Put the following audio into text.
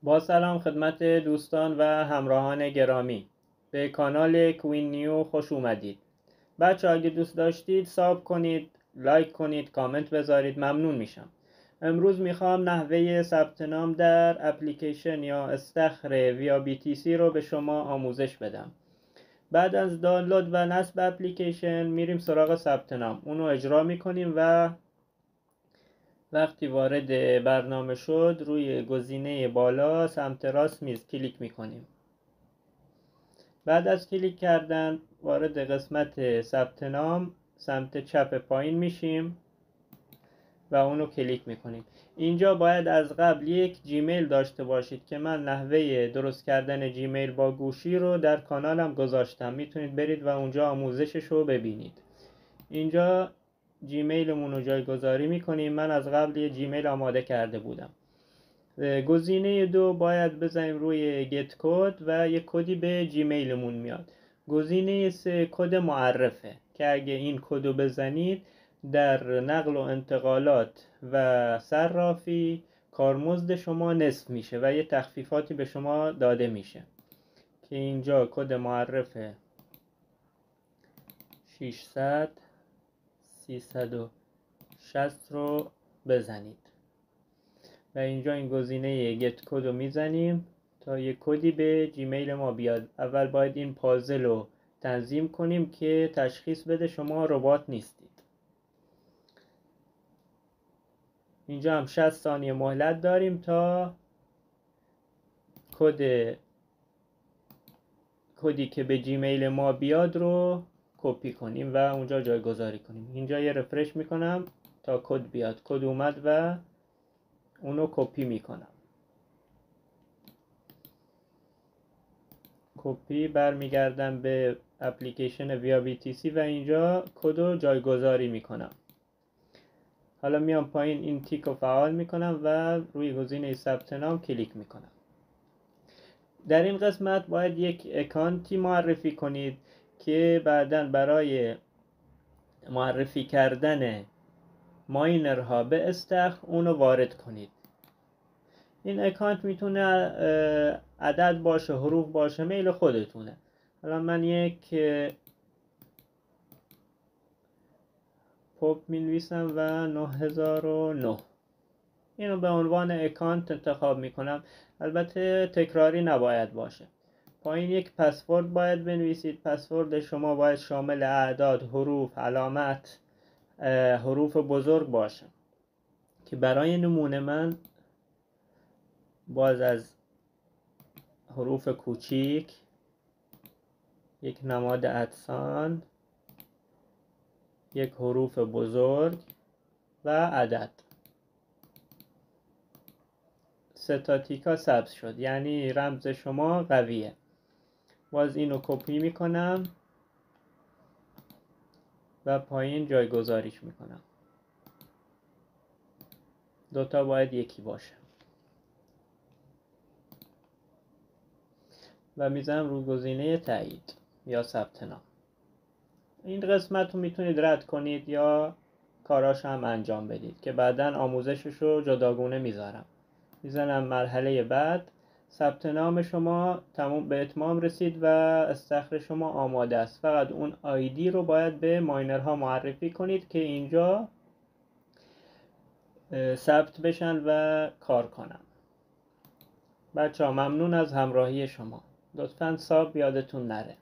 با سلام خدمت دوستان و همراهان گرامی، به کانال کوین نیو خوش اومدید. بچه اگه دوست داشتید ساب کنید، لایک کنید، کامنت بذارید، ممنون میشم. امروز میخوام نحوه ثبت نام در اپلیکیشن یا استخر ویا BTC رو به شما آموزش بدم. بعد از دانلود و نصب اپلیکیشن میریم سراغ ثبت نام، اونو اجرا میکنیم و وقتی وارد برنامه شد روی گزینه بالا سمت راست میز کلیک میکنیم. بعد از کلیک کردن وارد قسمت ثبت نام سمت چپ پایین میشیم و اونو کلیک میکنیم. اینجا باید از قبل یک جیمیل داشته باشید که من نحوه درست کردن جیمیل با گوشی رو در کانالم گذاشتم، میتونید برید و اونجا آموزشش رو ببینید. اینجا جیمیلمون رو جایگذاری میکنیم. من از قبل یه جیمیل آماده کرده بودم. گزینه 2 باید بزنیم روی گت کد و یک کدی به جیمیلمون میاد. گزینه 3 کد معرفه که اگه این کدو بزنید در نقل و انتقالات و صرافی کارمزد شما نصف میشه و یه تخفیفاتی به شما داده میشه که اینجا کد معرفه 600 360 رو بزنید و اینجا این گزینه گت کد رو میزنیم تا یک کدی به جیمیل ما بیاد. اول باید این پازل رو تنظیم کنیم که تشخیص بده شما ربات نیستید. اینجا هم 60 ثانیه مهلت داریم تا کدی که به جیمیل ما بیاد رو کپی کنیم و اونجا جایگذاری کنیم. اینجا یه رفرش میکنم تا کد بیاد. کد اومد و اونو کپی میکنم. کپی برمیگردم به اپلیکیشن ویا BTC و اینجا کد رو جایگذاری میکنم. حالا میام پایین این تیک رو فعال میکنم و روی گزینه ثبت نام کلیک میکنم. در این قسمت باید یک اکانتی معرفی کنید که بعداً برای معرفی کردن ماینرها به استخر اونو وارد کنید. این اکانت میتونه عدد باشه، حروف باشه، میل خودتونه. حالا من یک پاپ مینویسم و 9009 اینو به عنوان اکانت انتخاب میکنم. البته تکراری نباید باشه. پایین یک پسورد باید بنویسید. پسورد شما باید شامل اعداد، حروف، علامت، حروف بزرگ باشه که برای نمونه من باز از حروف کوچیک، یک نماد ادسان، یک حروف بزرگ و عدد. ستاتیکا سبز شد، یعنی رمز شما قویه. باز اینو کپی میکنم و پایین جایگذاریش میکنم. دوتا باید یکی باشه و میزنم رو گزینه تایید یا ثبت نام. این قسمت رو میتونید رد کنید یا کاراش هم انجام بدید که بعداً آموزشش رو جداگونه میذارم. میزنم مرحله بعد. ثبت نام شما تمام به اتمام رسید و استخر شما آماده است. فقط اون آیدی رو باید به ماینرها معرفی کنید که اینجا ثبت بشن و کار کنن. بچه ها ممنون از همراهی شما. لطفاً ساب یادتون نره.